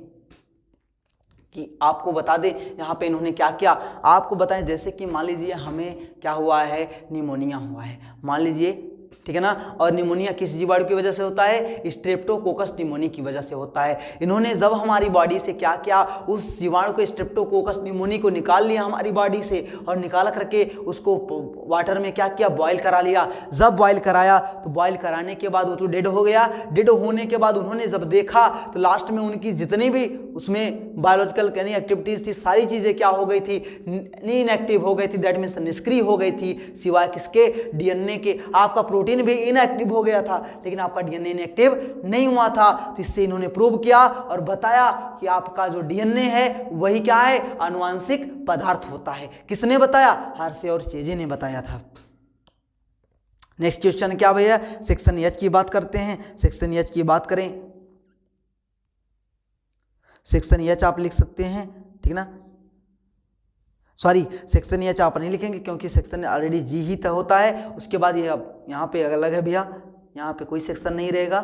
कि आपको बता दें यहाँ पे इन्होंने क्या किया, आपको बताएं। जैसे कि मान लीजिए हमें क्या हुआ है? निमोनिया हुआ है, मान लीजिए। ठीक है ना। और निमोनिया किस जीवाणु की वजह से होता है? स्ट्रेप्टोकोकस निमोनिया की वजह से होता है। इन्होंने जब हमारी बॉडी से क्या किया, उस जीवाणु को स्ट्रेप्टोकोकस निमोनिया को निकाल लिया हमारी बॉडी से, और निकाल करके उसको वाटर में क्या किया? बॉयल करा लिया। जब बॉयल कराया तो बॉयल कराने के बाद वो तो डेड हो गया। डेड होने के बाद उन्होंने जब देखा तो लास्ट में उनकी जितनी भी उसमें बायोलॉजिकल यानी एक्टिविटीज थी, सारी चीजें क्या हो गई थी? इनएक्टिव हो गई थी। दैट मीन्स निष्क्रिय हो गई थी, सिवाय किसके? डीएनए के। आपका प्रोटीन भी इनएक्टिव हो गया था, लेकिन आपका डीएनए इनएक्टिव नहीं हुआ था। तो इससे इन्होंने प्रूव किया और बताया कि आपका जो डीएनए है वही क्या है? आनुवांशिक पदार्थ होता है। किसने बताया? हर्षे और चेजे ने बताया था। नेक्स्ट क्वेश्चन क्या भैया? सेक्शन एच की बात करते हैं। सेक्शन एच की बात करें, सेक्शन एच आप लिख सकते हैं। ठीक ना। सॉरी, सेक्शन एच आप नहीं लिखेंगे क्योंकि सेक्शन ऑलरेडी जी ही तो होता है। उसके बाद ये अब यहाँ पे अलग है भैया, यहाँ पे कोई सेक्शन नहीं रहेगा।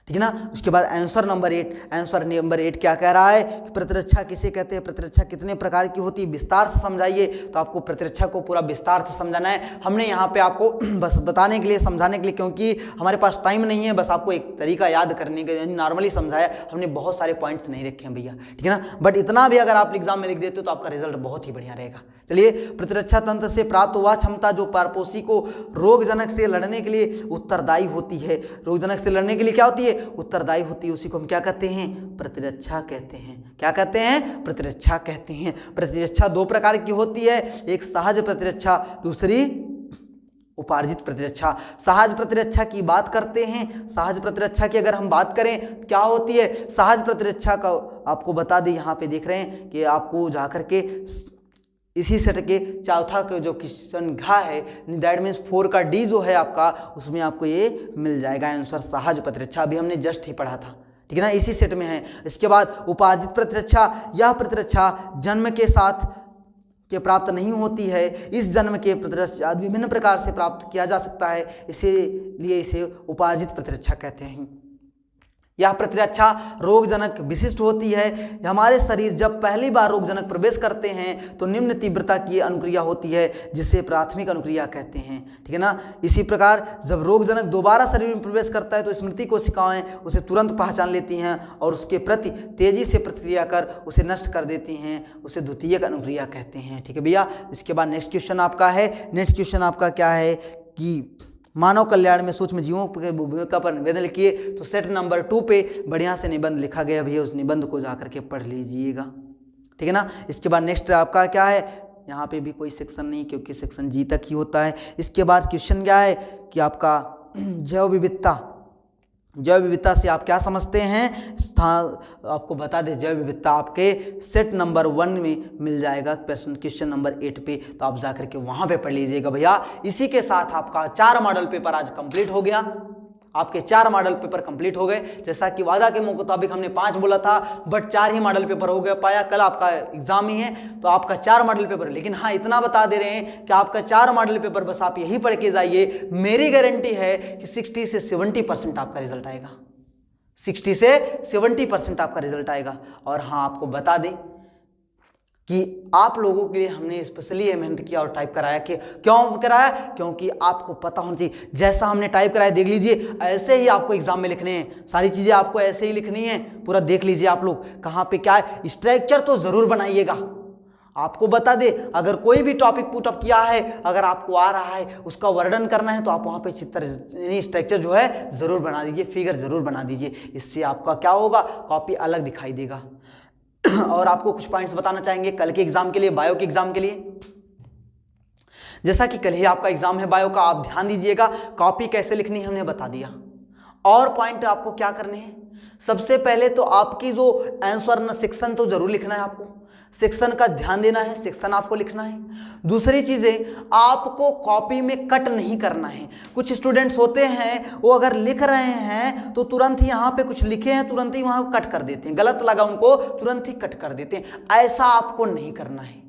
ठीक है ना। उसके बाद आंसर नंबर 8, आंसर नंबर 8 क्या कह रहा है कि प्रतिरक्षा किसे कहते हैं? प्रतिरक्षा कितने प्रकार की होती है? विस्तार से समझाइए। तो आपको प्रतिरक्षा को पूरा विस्तार से समझाना है। हमने यहाँ पे आपको बस बताने के लिए, समझाने के लिए, क्योंकि हमारे पास टाइम नहीं है, बस आपको एक तरीका याद करने के लिए नॉर्मली समझाया। हमने बहुत सारे पॉइंट्स नहीं रखे हैं भैया। ठीक है ना। बट इतना भी अगर आप एग्जाम में लिख देते हो तो आपका रिजल्ट बहुत ही बढ़िया रहेगा। चलिए, प्रतिरक्षा तंत्र से प्राप्त वह क्षमता जो परपोषी को रोगजनक से लड़ने के लिए उत्तरदायी होती है। रोगजनक से लड़ने के लिए क्या होती है? उत्तरदायी होती है। उसी को हम क्या कहते हैं? प्रतिरक्षा कहते हैं। क्या कहते हैं? प्रतिरक्षा कहते हैं। प्रतिरक्षा 2 प्रकार की होती है, एक सहज प्रतिरक्षा, दूसरी उपार्जित प्रतिरक्षा। सहज प्रतिरक्षा की बात करते हैं। सहज प्रतिरक्षा की अगर हम बात करें क्या होती है? सहज प्रतिरक्षा का आपको बता दें, यहाँ पे देख रहे हैं कि आपको जाकर के इसी सेट के चौथा का जो क्वेश्चन घा है, दैट मीन्स 4 का डी जो है आपका, उसमें आपको ये मिल जाएगा आंसर, सहज प्रतिरक्षा। अभी हमने जस्ट ही पढ़ा था। ठीक है ना, इसी सेट में है। इसके बाद उपार्जित प्रतिरक्षा, यह प्रतिरक्षा जन्म के साथ के प्राप्त नहीं होती है। इस जन्म के प्रतिरक्षा विभिन्न प्रकार से प्राप्त किया जा सकता है, इसीलिए इसे उपार्जित प्रतिरक्षा कहते हैं। यह प्रतिरक्षा रोगजनक विशिष्ट होती है। हमारे शरीर जब पहली बार रोगजनक प्रवेश करते हैं तो निम्न तीव्रता की अनुक्रिया होती है, जिसे प्राथमिक अनुक्रिया कहते हैं। ठीक है ना। इसी प्रकार जब रोगजनक दोबारा शरीर में प्रवेश करता है तो स्मृति कोशिकाएं उसे तुरंत पहचान लेती हैं और उसके प्रति तेजी से प्रतिक्रिया कर उसे नष्ट कर देती हैं, उसे द्वितीयक अनुक्रिया कहते हैं। ठीक है भैया। इसके बाद नेक्स्ट क्वेश्चन आपका है, नेक्स्ट क्वेश्चन आपका क्या है कि मानव कल्याण में सूक्ष्म जीवों की भूमिका पर निबंध लिखिए। तो सेट नंबर 2 पे बढ़िया से निबंध लिखा गया भैया, उस निबंध को जाकर के पढ़ लीजिएगा। ठीक है ना। इसके बाद नेक्स्ट आपका क्या है, यहाँ पे भी कोई सेक्शन नहीं क्योंकि सेक्शन जी तक ही होता है। इसके बाद क्वेश्चन क्या है कि आपका जैव विविधता, जैव विविधता से आप क्या समझते हैं, स्थान आपको बता दें जैव विविधता आपके सेट नंबर 1 में मिल जाएगा प्रश्न क्वेश्चन नंबर 8 पे, तो आप जाकर के वहाँ पे पढ़ लीजिएगा भैया। इसी के साथ आपका 4 मॉडल पेपर आज कंप्लीट हो गया, आपके 4 मॉडल पेपर कंप्लीट हो गए। जैसा कि वादा के मुताबिक हमने 5 बोला था बट 4 ही मॉडल पेपर हो गया पाया, कल आपका एग्जाम ही है तो आपका 4 मॉडल पेपर। लेकिन हाँ इतना बता दे रहे हैं कि आपका 4 मॉडल पेपर बस आप यही पढ़ के जाइए, मेरी गारंटी है कि 60 से 70% आपका रिजल्ट आएगा, 60 से 70% आपका रिजल्ट आएगा। और हाँ आपको बता दें कि आप लोगों के लिए हमने स्पेशली ये मेहनत किया और टाइप कराया कि क्यों कराया, क्योंकि आपको पता होना चाहिए जैसा हमने टाइप कराया, देख लीजिए ऐसे ही आपको एग्जाम में लिखने हैं, सारी चीज़ें आपको ऐसे ही लिखनी है, पूरा देख लीजिए आप लोग कहाँ पे क्या है। स्ट्रक्चर तो ज़रूर बनाइएगा, आपको बता दे अगर कोई भी टॉपिक पुटअप किया है, अगर आपको आ रहा है उसका वर्णन करना है तो आप वहाँ पे चित्र स्ट्रक्चर जो है ज़रूर बना दीजिए, फिगर ज़रूर बना दीजिए, इससे आपका क्या होगा कॉपी अलग दिखाई देगा। और आपको कुछ पॉइंट्स बताना चाहेंगे कल के एग्जाम के लिए, बायो के एग्जाम के लिए। जैसा कि कल ही आपका एग्जाम है बायो का, आप ध्यान दीजिएगा कॉपी कैसे लिखनी है हमने बता दिया। और पॉइंट आपको क्या करने हैं, सबसे पहले तो आपकी जो आंसर सेक्शन तो जरूर लिखना है, आपको सेक्शन का ध्यान देना है, सेक्शन आपको लिखना है। दूसरी चीजें आपको कॉपी में कट नहीं करना है। कुछ स्टूडेंट्स होते हैं वो अगर लिख रहे हैं तो तुरंत ही यहाँ पे कुछ लिखे हैं तुरंत ही वहां कट कर देते हैं, गलत लगा उनको तुरंत ही कट कर देते हैं, ऐसा आपको नहीं करना है।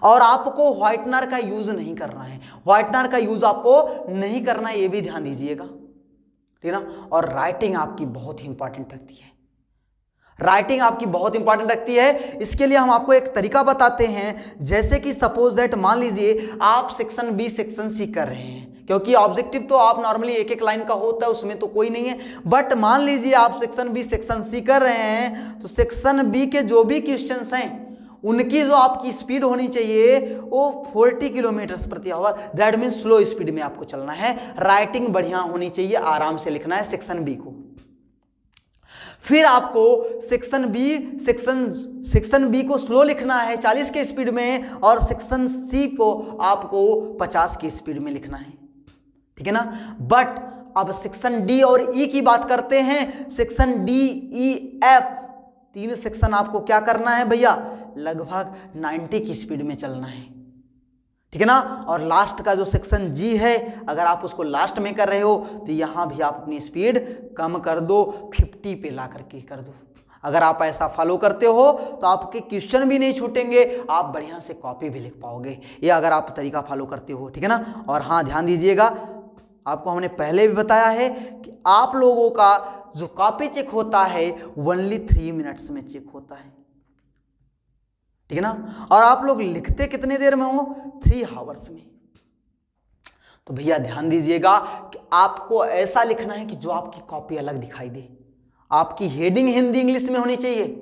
और आपको व्हाइटनर का यूज नहीं करना है, व्हाइटनर का यूज आपको नहीं करना है, ये भी ध्यान दीजिएगा, ठीक है ना। और राइटिंग आपकी बहुत ही इंपॉर्टेंट रखती है, राइटिंग आपकी बहुत इंपॉर्टेंट रखती है। इसके लिए हम आपको एक तरीका बताते हैं, जैसे कि सपोज दैट मान लीजिए आप सेक्शन बी सेक्शन सी कर रहे हैं, क्योंकि ऑब्जेक्टिव तो आप नॉर्मली एक एक लाइन का होता है उसमें तो कोई नहीं है, बट मान लीजिए आप सेक्शन बी सेक्शन सी कर रहे हैं तो सेक्शन बी के जो भी क्वेश्चंस हैं उनकी जो आपकी स्पीड होनी चाहिए वो 40 किलोमीटर प्रति hour, that mean slow speed में आपको चलना है। राइटिंग बढ़िया होनी चाहिए, आराम से लिखना है सेक्शन बी को। फिर आपको सेक्शन बी को स्लो लिखना है 40 के स्पीड में, और सेक्शन सी को आपको 50 की स्पीड में लिखना है, ठीक है ना। बट अब सेक्शन डी और ई की बात करते हैं। Section D E F 3 section आपको क्या करना है भैया, लगभग 90 की स्पीड में चलना है, ठीक है ना। और लास्ट का जो सेक्शन जी है, अगर आप उसको लास्ट में कर रहे हो तो यहां भी आप अपनी स्पीड कम कर दो, 50 पे ला करके कर दो। अगर आप ऐसा फॉलो करते हो तो आपके क्वेश्चन भी नहीं छूटेंगे, आप बढ़िया से कॉपी भी लिख पाओगे, ये अगर आप तरीका फॉलो करते हो, ठीक है ना। और हाँ ध्यान दीजिएगा, आपको हमने पहले भी बताया है कि आप लोगों का जो कॉपी चेक होता है ओनली 3 मिनट्स में चेक होता है, ठीक है ना। और आप लोग लिखते कितने देर में हो, 3 आवर्स में। तो भैया ध्यान दीजिएगा कि आपको ऐसा लिखना है कि जो आपकी कॉपी अलग दिखाई दे, आपकी हेडिंग हिंदी इंग्लिश में होनी चाहिए।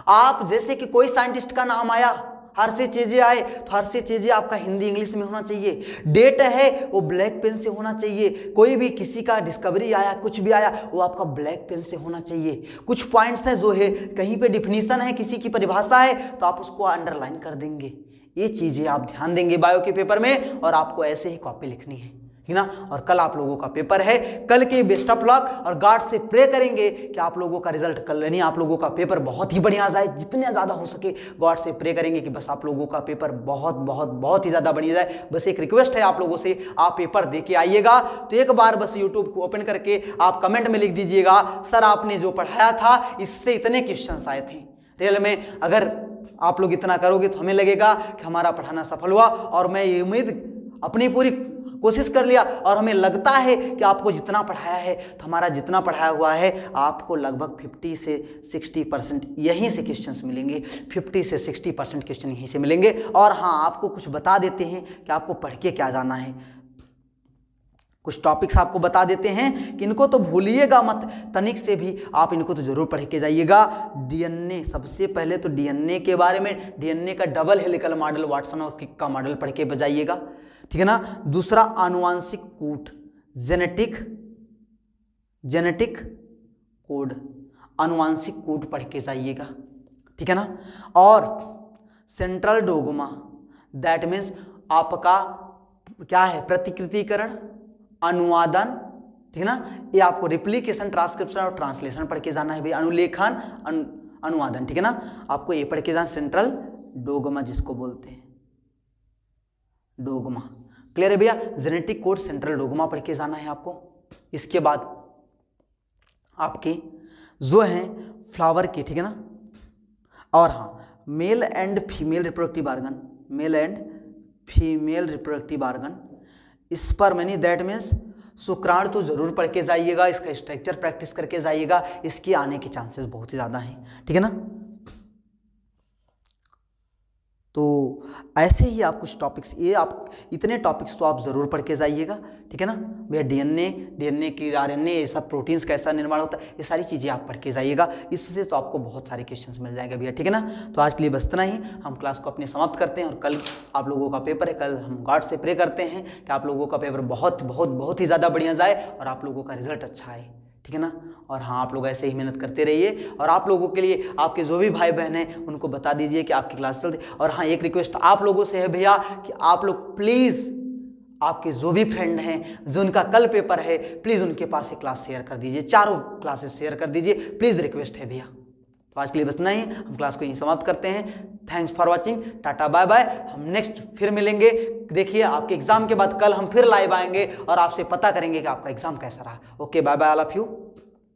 आप जैसे कि कोई साइंटिस्ट का नाम आया, हर से चीजें आए तो हर से चीजें आपका हिंदी इंग्लिश में होना चाहिए। डेट है वो ब्लैक पेन से होना चाहिए, कोई भी किसी का डिस्कवरी आया कुछ भी आया वो आपका ब्लैक पेन से होना चाहिए। कुछ पॉइंट्स हैं जो है कहीं पे डिफिनीशन है, किसी की परिभाषा है तो आप उसको अंडरलाइन कर देंगे। ये चीजें आप ध्यान देंगे बायो के पेपर में, और आपको ऐसे ही कॉपी लिखनी है, ठीक ना। और कल आप लोगों का पेपर है, कल के बेस्ट ऑफ लक, और गॉड से प्रे करेंगे कि आप लोगों का रिजल्ट कल यानी आप लोगों का पेपर बहुत ही बढ़िया जाए, जितने ज़्यादा हो सके गॉड से प्रे करेंगे कि बस आप लोगों का पेपर बहुत बहुत बहुत ही ज़्यादा बढ़िया जाए। बस एक रिक्वेस्ट है आप लोगों से, आप पेपर दे के आइएगा तो एक बार बस यूट्यूब को ओपन करके आप कमेंट में लिख दीजिएगा, सर आपने जो पढ़ाया था इससे इतने क्वेश्चन आए थे। रियल में अगर आप लोग इतना करोगे तो हमें लगेगा कि हमारा पढ़ाना सफल हुआ, और मैं ये उम्मीद अपनी पूरी कोशिश कर लिया, और हमें लगता है कि आपको जितना पढ़ाया है तो हमारा जितना पढ़ाया हुआ है आपको लगभग 50 से 60% यहीं से क्वेश्चंस मिलेंगे, 50 से 60% क्वेश्चन यहीं से मिलेंगे। और हाँ आपको कुछ बता देते हैं कि आपको पढ़ के क्या जाना है, कुछ टॉपिक्स आपको बता देते हैं कि इनको तो भूलिएगा मत, तनिक से भी आप इनको तो जरूर पढ़ के जाइएगा। डीएनए, सबसे पहले तो डीएनए के बारे में, डीएनए का डबल हेलिकल मॉडल, वाटसन और क्रिक का मॉडल पढ़ के बजाइएगा, ठीक है ना। दूसरा आनुवांशिक कूट, जेनेटिक कोड, आनुवांशिक कोड पढ़ के जाइएगा, ठीक है ना। और सेंट्रल डोगमा, दैट मीन्स आपका क्या है, प्रतिकृतिकरण, अनुवादन, ठीक है ना। ये आपको रिप्लिकेशन, ट्रांसक्रिप्शन और ट्रांसलेशन पढ़ के जाना है भाई, अनुलेखन, अनुवादन, ठीक है ना। आपको ये पढ़ के जाना, सेंट्रल डोगमा जिसको बोलते हैं, डोगमा, क्लियर है भैया। जेनेटिक कोड, सेंट्रल डोगमा पढ़ के जाना है आपको। इसके बाद आपके जो हैं फ्लावर के, ठीक है ना, और हाँ male and female reproductive organ, male and female reproductive organ, इस पर मैंने दैट मीन्स शुक्राणु तो जरूर पढ़ के जाइएगा, इसका स्ट्रक्चर प्रैक्टिस करके जाइएगा, इसके आने के चांसेस बहुत ही ज़्यादा हैं, ठीक है ना। तो ऐसे ही आप कुछ टॉपिक्स, ये आप इतने टॉपिक्स तो आप ज़रूर पढ़ के जाइएगा, ठीक है ना भैया। डीएनए की आरएनए, ये सब प्रोटीन्स कैसा निर्माण होता है, ये सारी चीज़ें आप पढ़ के जाइएगा, इससे तो आपको बहुत सारे क्वेश्चंस मिल जाएंगे भैया, ठीक है ना। तो आज के लिए बस इतना ही, हम क्लास को अपनी समाप्त करते हैं, और कल आप लोगों का पेपर है, कल हम गॉड से प्रे करते हैं कि आप लोगों का पेपर बहुत बहुत बहुत ही ज़्यादा बढ़िया जाए और आप लोगों का रिजल्ट अच्छा आए, ठीक है ना। और हाँ, आप लोग ऐसे ही मेहनत करते रहिए, और आप लोगों के लिए आपके जो भी भाई बहन हैं उनको बता दीजिए कि आपकी क्लास चलती। और हाँ, एक रिक्वेस्ट आप लोगों से है भैया कि आप लोग प्लीज़ आपके जो भी फ्रेंड हैं जिनका कल पेपर है, प्लीज़ उनके पास ये क्लास शेयर कर दीजिए, चारों क्लासेस शेयर कर दीजिए, प्लीज़ रिक्वेस्ट है भैया। तो आज के लिए बस इतना ही, हम क्लास को यहीं समाप्त करते हैं। Thanks for watching, tata bye bye, हम नेक्स्ट फिर मिलेंगे। देखिए आपके एग्जाम के बाद कल हम फिर लाइव आएंगे और आपसे पता करेंगे कि आपका एग्जाम कैसा रहा। Okay, bye bye all of you.